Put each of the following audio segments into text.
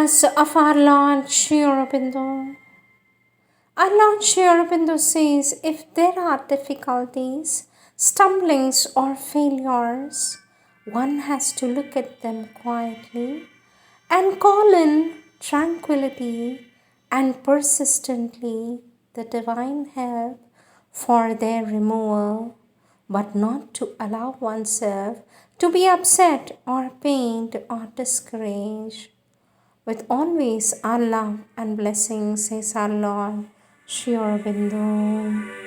Words of our Lord Sri Aurobindo. Our Lord Sri Aurobindo says, if there are difficulties, stumblings or failures, one has to look at them quietly and call in tranquility and persistently the divine help for their removal, but not to allow oneself to be upset or pained or discouraged. With always our love and blessings, says our Lord Sri Aurobindo.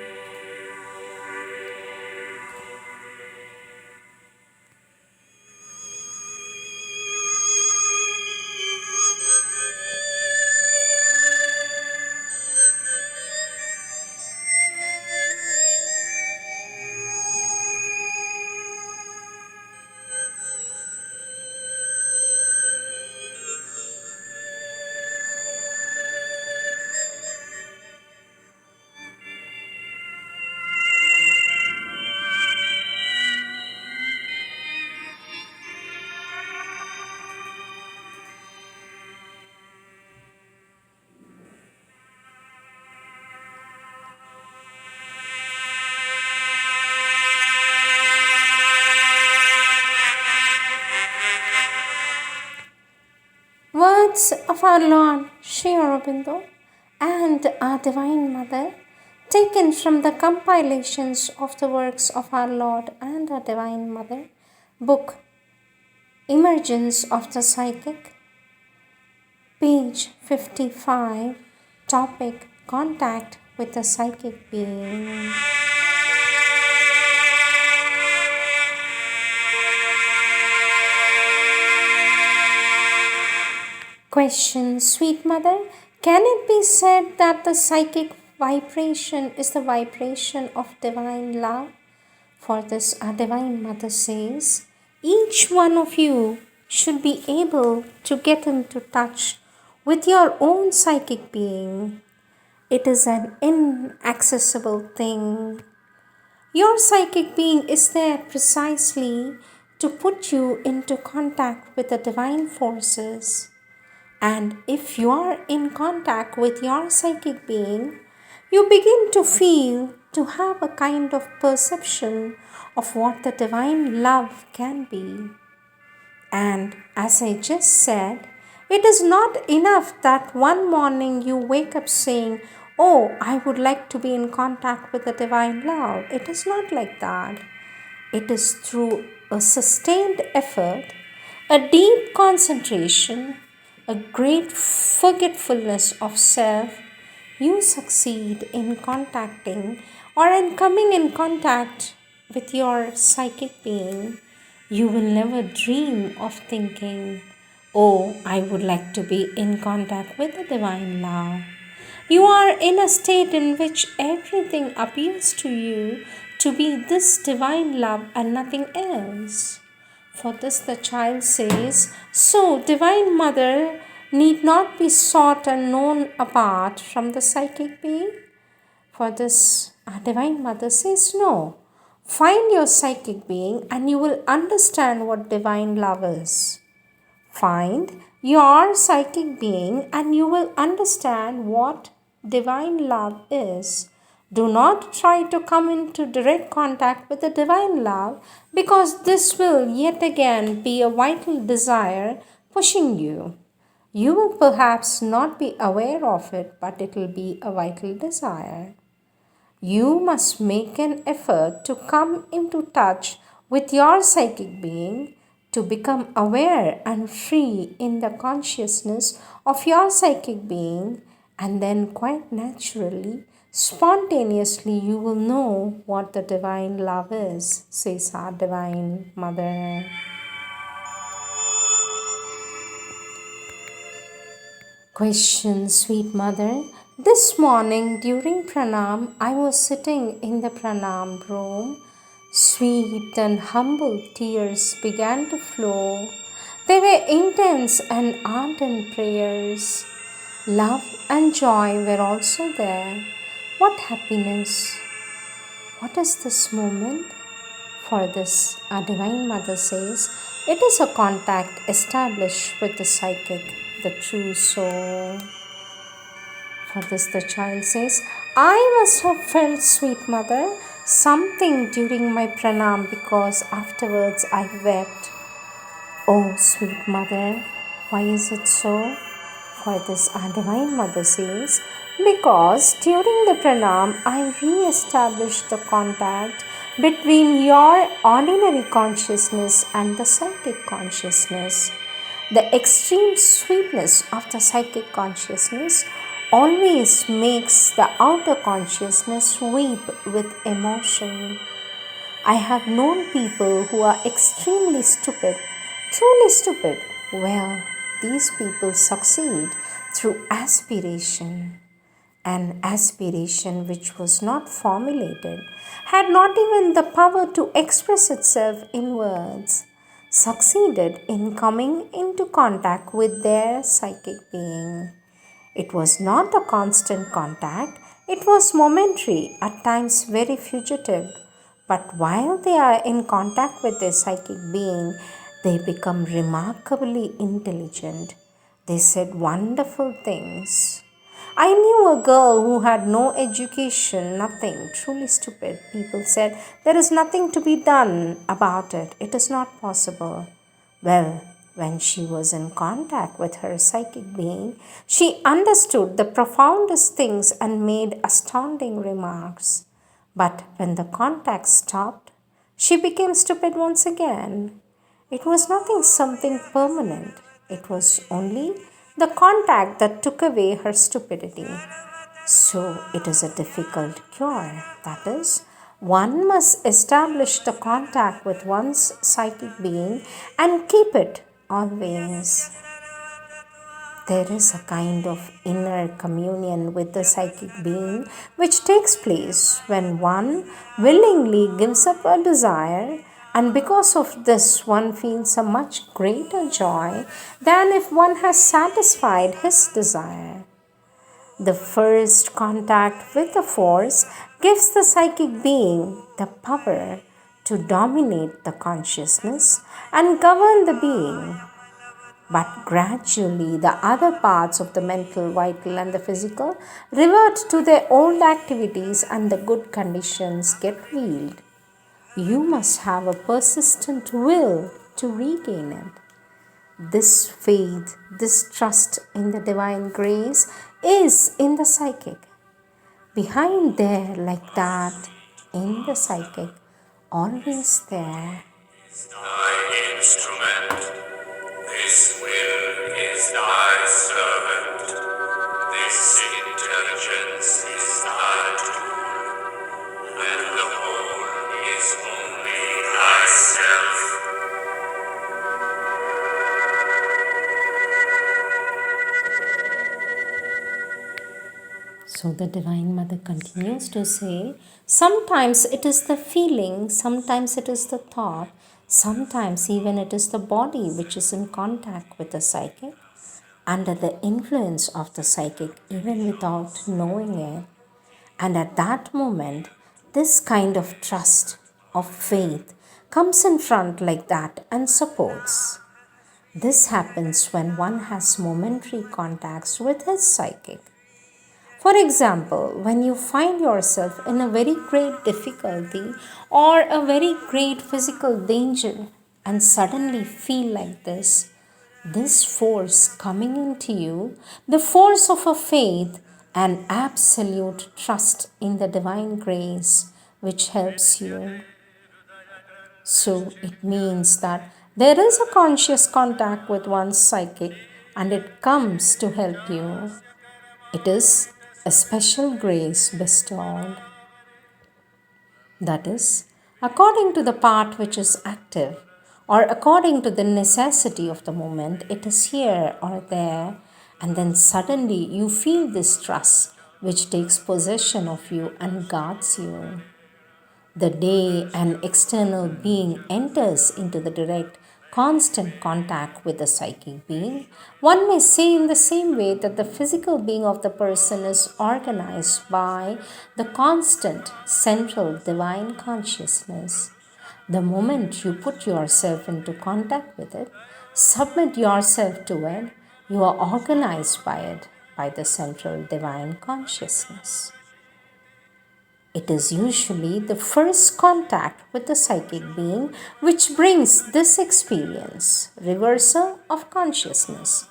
Words of our Lord Sri Aurobindo and our Divine Mother, taken from the compilations of the works of our Lord and our Divine Mother, book Emergence of the Psychic, page 55, topic Contact with the Psychic Being. Question, sweet mother, can it be said that the psychic vibration is the vibration of divine love? For this, our Divine Mother says, each one of you should be able to get into touch with your own psychic being. It is an inaccessible thing. Your psychic being is there precisely to put you into contact with the divine forces. And if you are in contact with your psychic being, you begin to feel, to have a kind of perception of what the divine love can be. And as I just said, it is not enough that one morning you wake up saying, oh, I would like to be in contact with the divine love. It is not like that. It is through a sustained effort, a deep concentration, a great forgetfulness of self, you succeed in contacting or in coming in contact with your psychic being. You will never dream of thinking, oh, I would like to be in contact with the divine love. You are in a state in which everything appears to you to be this divine love and nothing else. For this the child says, so Divine Mother need not be sought and known apart from the psychic being? For this our Divine Mother says, no. Find your psychic being and you will understand what divine love is. Find your psychic being and you will understand what divine love is. Do not try to come into direct contact with the divine love, because this will yet again be a vital desire pushing you. You will perhaps not be aware of it, but it will be a vital desire. You must make an effort to come into touch with your psychic being, to become aware and free in the consciousness of your psychic being, and then quite naturally, spontaneously, you will know what the divine love is, says our Divine Mother. Question, sweet mother. This morning during pranam, I was sitting in the pranam room. Sweet and humble tears began to flow. They were intense and ardent prayers. Love and joy were also there. What happiness! What is this moment? For this, our Divine Mother says, it is a contact established with the psychic. the true soul. For this, the child says, I must have felt, sweet mother, something during my pranam because afterwards I wept. Oh, sweet mother, why is it so? For this, our Divine Mother says, because during the pranam, I re-established the contact between your ordinary consciousness and the psychic consciousness. The extreme sweetness of the psychic consciousness always makes the outer consciousness weep with emotion. I have known people who are extremely stupid, truly stupid. Well, these people succeed through aspiration. An aspiration which was not formulated, had not even the power to express itself in words, succeeded in coming into contact with their psychic being. It was not a constant contact, it was momentary, at times very fugitive. But while they are in contact with their psychic being, they become remarkably intelligent. They said wonderful things. I knew a girl who had no education, nothing, truly stupid. People said, there is nothing to be done about it. It is not possible. Well, when she was in contact with her psychic being, she understood the profoundest things and made astounding remarks. But when the contact stopped, she became stupid once again. It was nothing something permanent. It was only the contact that took away her stupidity. So it is a difficult cure. That is, one must establish the contact with one's psychic being and keep it always. There is a kind of inner communion with the psychic being which takes place when one willingly gives up a desire, and because of this one feels a much greater joy than if one has satisfied his desire. The first contact with the force gives the psychic being the power to dominate the consciousness and govern the being. But gradually, the other parts of the mental, vital, and the physical revert to their old activities and the good conditions get healed. You must have a persistent will to regain it. This faith, this trust in the divine grace is in the psychic. Behind there, like that, in the psychic, always there. Thy instrument, this will is thy servant, this intelligence is thy tool, and the whole is only thyself. So the Divine Mother continues to say, sometimes it is the feeling, sometimes it is the thought, sometimes even it is the body which is in contact with the psychic, under the influence of the psychic, even without knowing it. And at that moment, this kind of trust, of faith, comes in front like that and supports. This happens when one has momentary contacts with his psychic. For example, when you find yourself in a very great difficulty or a very great physical danger and suddenly feel like this force coming into you, the force of a faith and absolute trust in the divine grace which helps you. So it means that there is a conscious contact with one's psychic and it comes to help you. It is a special grace bestowed. That is, according to the part which is active, or according to the necessity of the moment, it is here or there, and then suddenly you feel this trust which takes possession of you and guards you. The day an external being enters into the direct, constant contact with the psychic being, one may say in the same way that the physical being of the person is organized by the constant, central, divine consciousness. The moment you put yourself into contact with it, submit yourself to it, You are organized by it, by the central divine consciousness. It is usually the first contact with the psychic being which brings this experience, reversal of consciousness.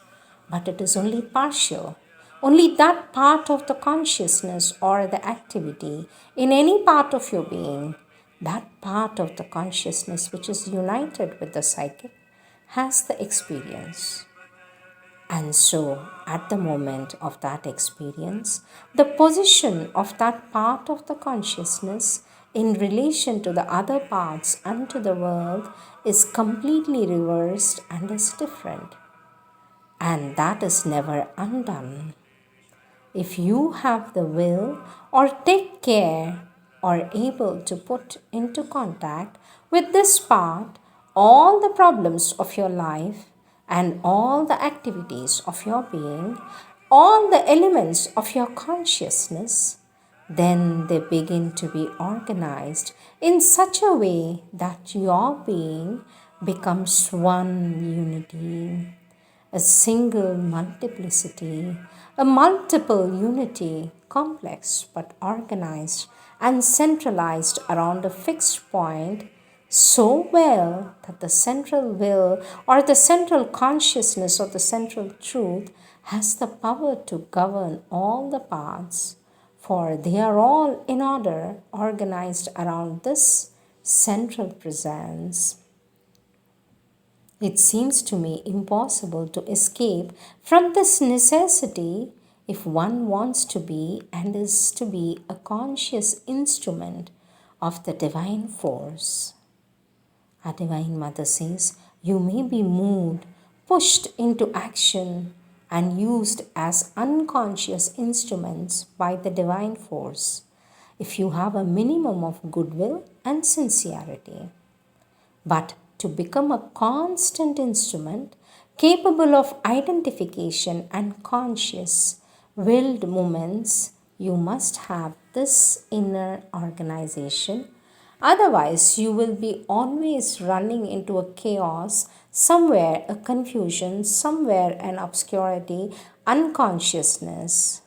But it is only partial. Only that part of the consciousness or the activity in any part of your being, that part of the consciousness which is united with the psychic, has the experience. And so, at the moment of that experience, the position of that part of the consciousness in relation to the other parts and to the world is completely reversed and is different. And that is never undone. If you have the will or take care or able to put into contact with this part all the problems of your life and all the activities of your being, all the elements of your consciousness, then they begin to be organized in such a way that your being becomes one unity, a single multiplicity, a multiple unity, complex but organized and centralized around a fixed point so well that the central will or the central consciousness or the central truth has the power to govern all the parts, for they are all in order organized around this central presence. It seems to me impossible to escape from this necessity if one wants to be and is to be a conscious instrument of the divine force. Our Divine Mother says, you may be moved, pushed into action, and used as unconscious instruments by the divine force if you have a minimum of goodwill and sincerity. But to become a constant instrument capable of identification and conscious willed movements, you must have this inner organization. Otherwise, you will be always running into a chaos, somewhere a confusion, somewhere an obscurity, unconsciousness.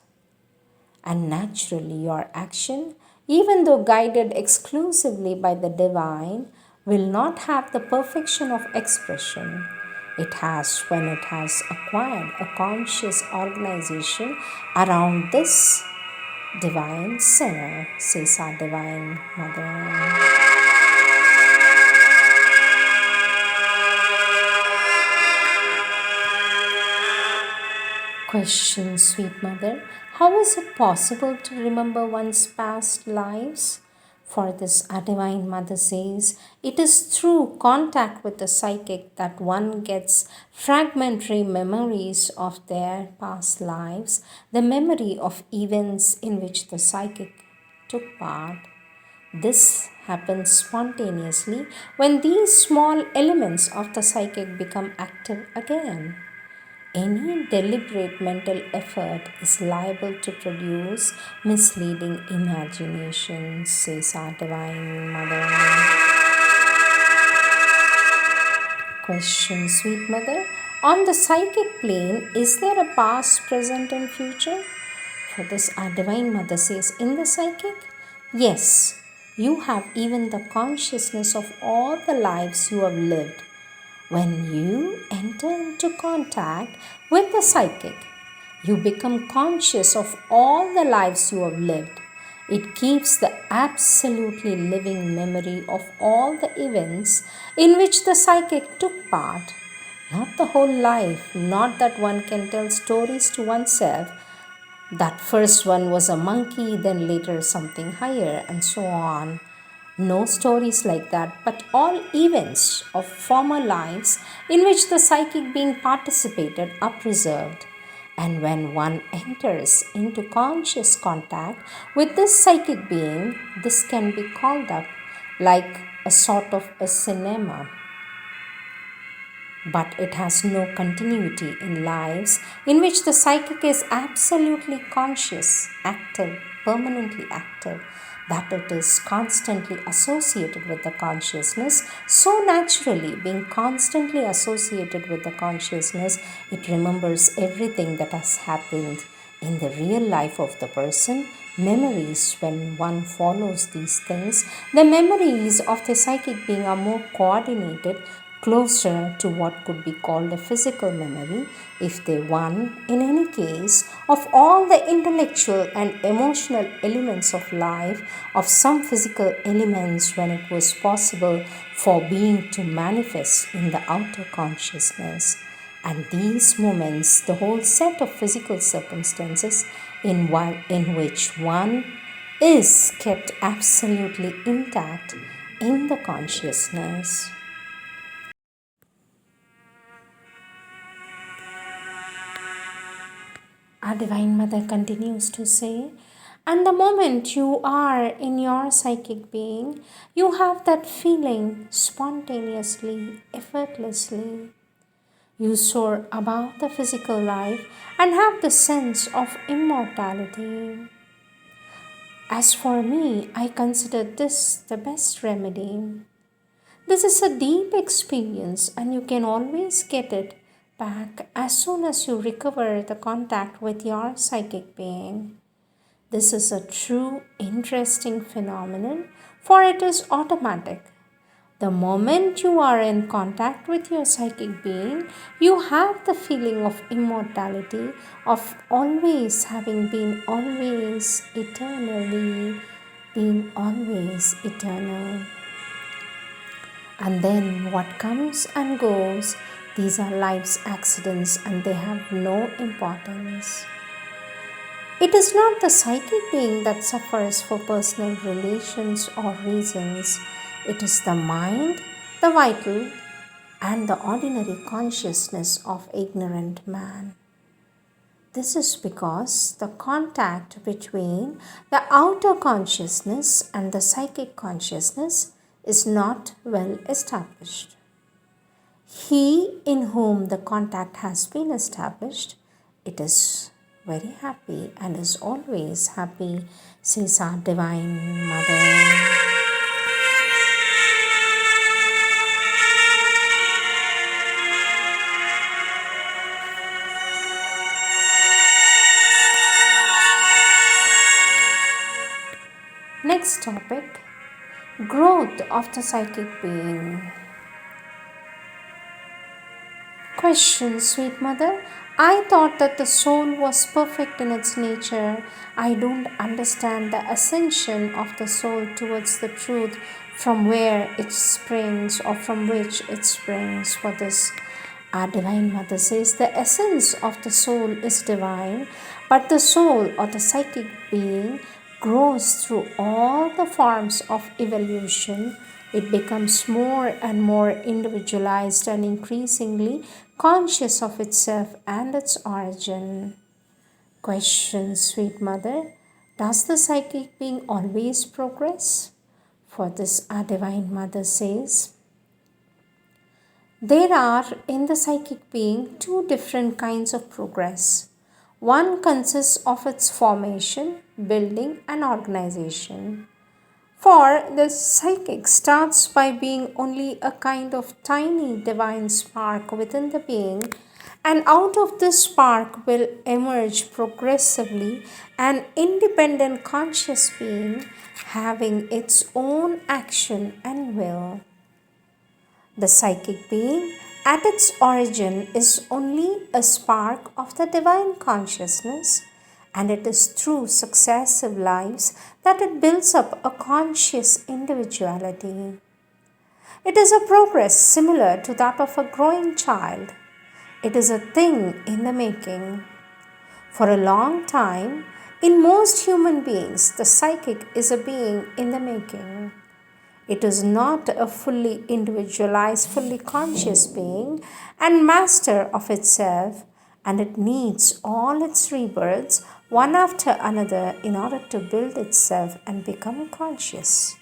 And naturally, your action, even though guided exclusively by the divine, will not have the perfection of expression it has when it has acquired a conscious organization around this divine center, says our Divine Mother. Question, sweet mother, how is it possible to remember one's past lives? For this, our Divine Mother says, it is through contact with the psychic that one gets fragmentary memories of their past lives, the memory of events in which the psychic took part. This happens spontaneously when these small elements of the psychic become active again. Any deliberate mental effort is liable to produce misleading imaginations, says our Divine Mother. Question, sweet mother. On the psychic plane, is there a past, present, and future? For this, our Divine Mother says, in the psychic, yes, you have even the consciousness of all the lives you have lived. When you enter into contact with the psychic, you become conscious of all the lives you have lived. It keeps the absolutely living memory of all the events in which the psychic took part. Not the whole life, not that one can tell stories to oneself. That first one was a monkey, then later something higher, and so on. No stories like that, but all events of former lives in which the psychic being participated are preserved. And when one enters into conscious contact with this psychic being, this can be called up like a sort of a cinema. But it has no continuity in lives in which the psychic is absolutely conscious, active, permanently active. that it is constantly associated with the consciousness. So naturally, being constantly associated with the consciousness, it remembers everything that has happened in the real life of the person. Memories, when one follows these things, the memories of the psychic being are more coordinated, closer to what could be called a physical memory, if they won, in any case, of all the intellectual and emotional elements of life, of some physical elements when it was possible for being to manifest in the outer consciousness. And these moments, the whole set of physical circumstances in which one is kept absolutely intact in the consciousness. Our Divine Mother continues to say, and the moment you are in your psychic being, you have that feeling spontaneously, effortlessly. You soar above the physical life and have the sense of immortality. As for me, I consider this the best remedy. This is a deep experience, and you can always get it back as soon as you recover the contact with your psychic being. This is a true interesting phenomenon, for it is automatic. The moment you are in contact with your psychic being, you have the feeling of immortality, of always having been always eternally, being always eternal. And then what comes and goes, these are life's accidents and they have no importance. It is not the psychic being that suffers for personal relations or reasons. It is the mind, the vital, and the ordinary consciousness of ignorant man. This is because the contact between the outer consciousness and the psychic consciousness is not well established. He in whom the contact has been established, it is very happy and is always happy, says our Divine Mother. Next topic, growth of the psychic being. Question, sweet mother. I thought that the soul was perfect in its nature. I don't understand the ascension of the soul towards the truth from where it springs or from which it springs. For this, our Divine Mother says the essence of the soul is divine, but the soul or the psychic being grows through all the forms of evolution. It becomes more and more individualized and increasingly conscious of itself and its origin. Question, sweet mother, does the psychic being always progress? For this, our Divine Mother says, there are in the psychic being two different kinds of progress. One consists of its formation, building, and organization. For the psychic starts by being only a kind of tiny divine spark within the being, and out of this spark will emerge progressively an independent conscious being having its own action and will. The psychic being at its origin is only a spark of the divine consciousness, and it is through successive lives that it builds up a conscious individuality. It is a progress similar to that of a growing child. It is a thing in the making. For a long time, in most human beings, the psychic is a being in the making. It is not a fully individualized, fully conscious being and master of itself, and it needs all its rebirths one after another in order to build itself and become conscious.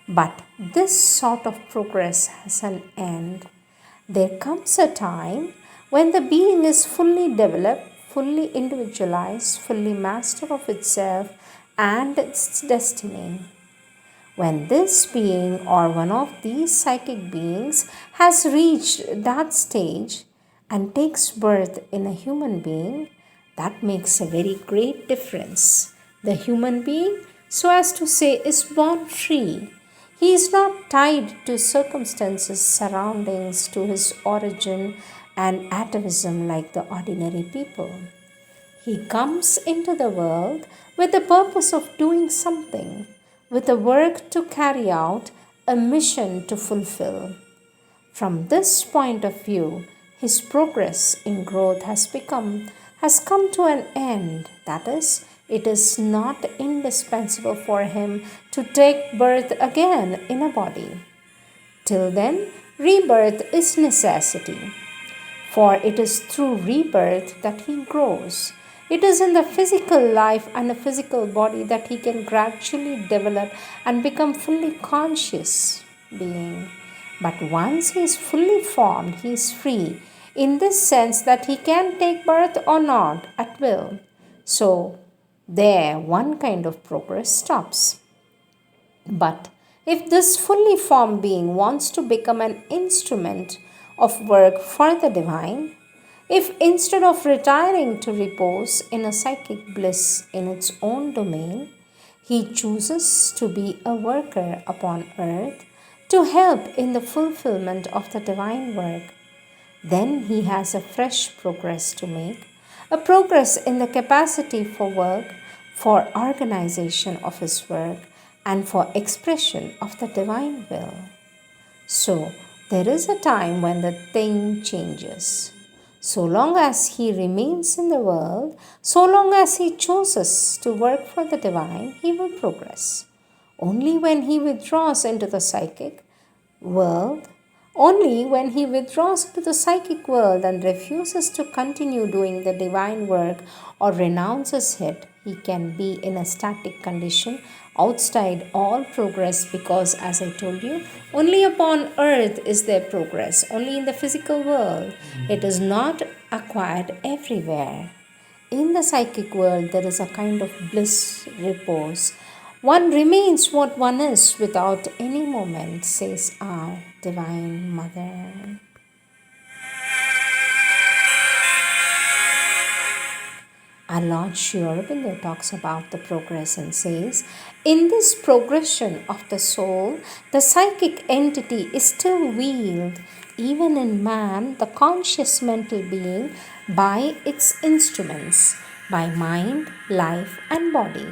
But this sort of progress has an end. There comes a time when the being is fully developed, fully individualized, fully master of itself and its destiny. When this being or one of these psychic beings has reached that stage and takes birth in a human being, that makes a very great difference. The human being, so as to say, is born free. He is not tied to circumstances, surroundings, to his origin and atavism like the ordinary people. He comes into the world with the purpose of doing something, with a work to carry out, a mission to fulfill. From this point of view, his progress in growth has come to an end. That is, it is not indispensable for him to take birth again in a body. Till then, rebirth is necessity, for it is through rebirth that he grows. It is in the physical life and the physical body that he can gradually develop and become fully conscious being. But once he is fully formed, he is free in this sense that he can take birth or not at will. So, there one kind of progress stops. But if this fully formed being wants to become an instrument of work for the divine, if instead of retiring to repose in a psychic bliss in its own domain, he chooses to be a worker upon earth to help in the fulfillment of the divine work, then he has a fresh progress to make, a progress in the capacity for work, for organization of his work, and for expression of the divine will. So, there is a time when the thing changes. So long as he remains in the world, so long as he chooses to work for the divine, he will progress. Only when he withdraws into the psychic world, only when he withdraws into the psychic world and refuses to continue doing the divine work or renounces it, he can be in a static condition outside all progress, because, as I told you, only upon earth is there progress, only in the physical world. It is not acquired everywhere. In the psychic world, there is a kind of bliss, repose. One remains what one is without any moment, says our Divine Mother. Our Lord Sri Aurobindo talks about the progress and says, in this progression of the soul, the psychic entity is still wheeled, even in man, the conscious mental being, by its instruments, by mind, life, and body.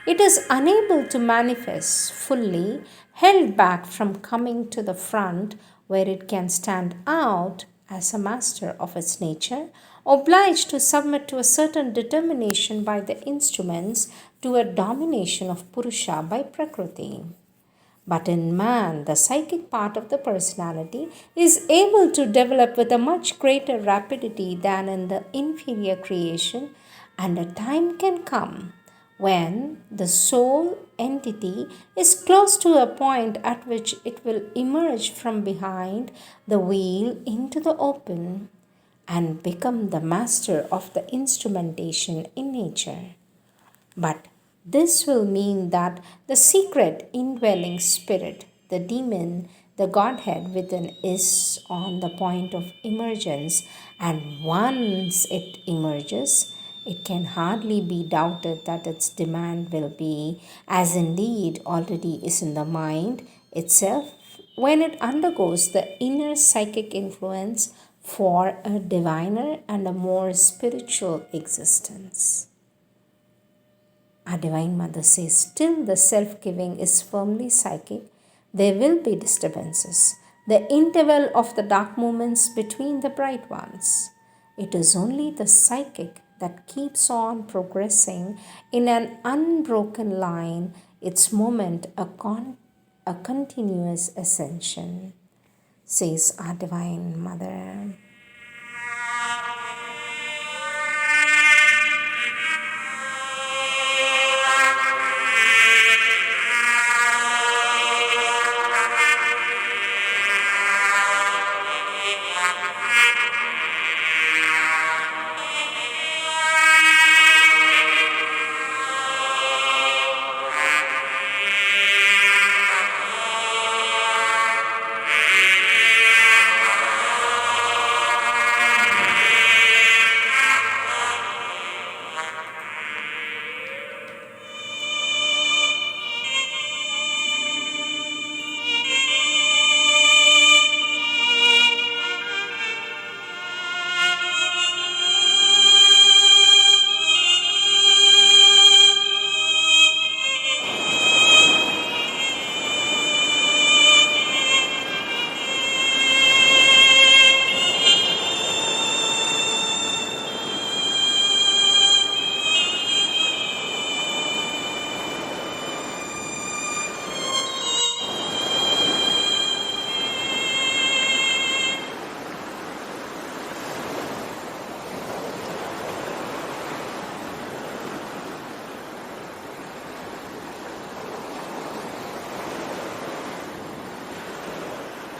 It is unable to manifest fully, held back from coming to the front where it can stand out as a master of its nature, obliged to submit to a certain determination by the instruments to a domination of Purusha by Prakriti. But in man, the psychic part of the personality is able to develop with a much greater rapidity than in the inferior creation, and a time can come when the soul entity is close to a point at which it will emerge from behind the wheel into the open and become the master of the instrumentation in nature. But this will mean that the secret indwelling spirit, the demon, the Godhead within, is on the point of emergence, and once it emerges, it can hardly be doubted that its demand will be, as indeed already is in the mind itself, when it undergoes the inner psychic influence for a diviner and a more spiritual existence. Our Divine Mother says, still the self-giving is firmly psychic. There will be disturbances, the interval of the dark moments between the bright ones. It is only the psychic that keeps on progressing in an unbroken line, its moment a continuous ascension, says our Divine Mother.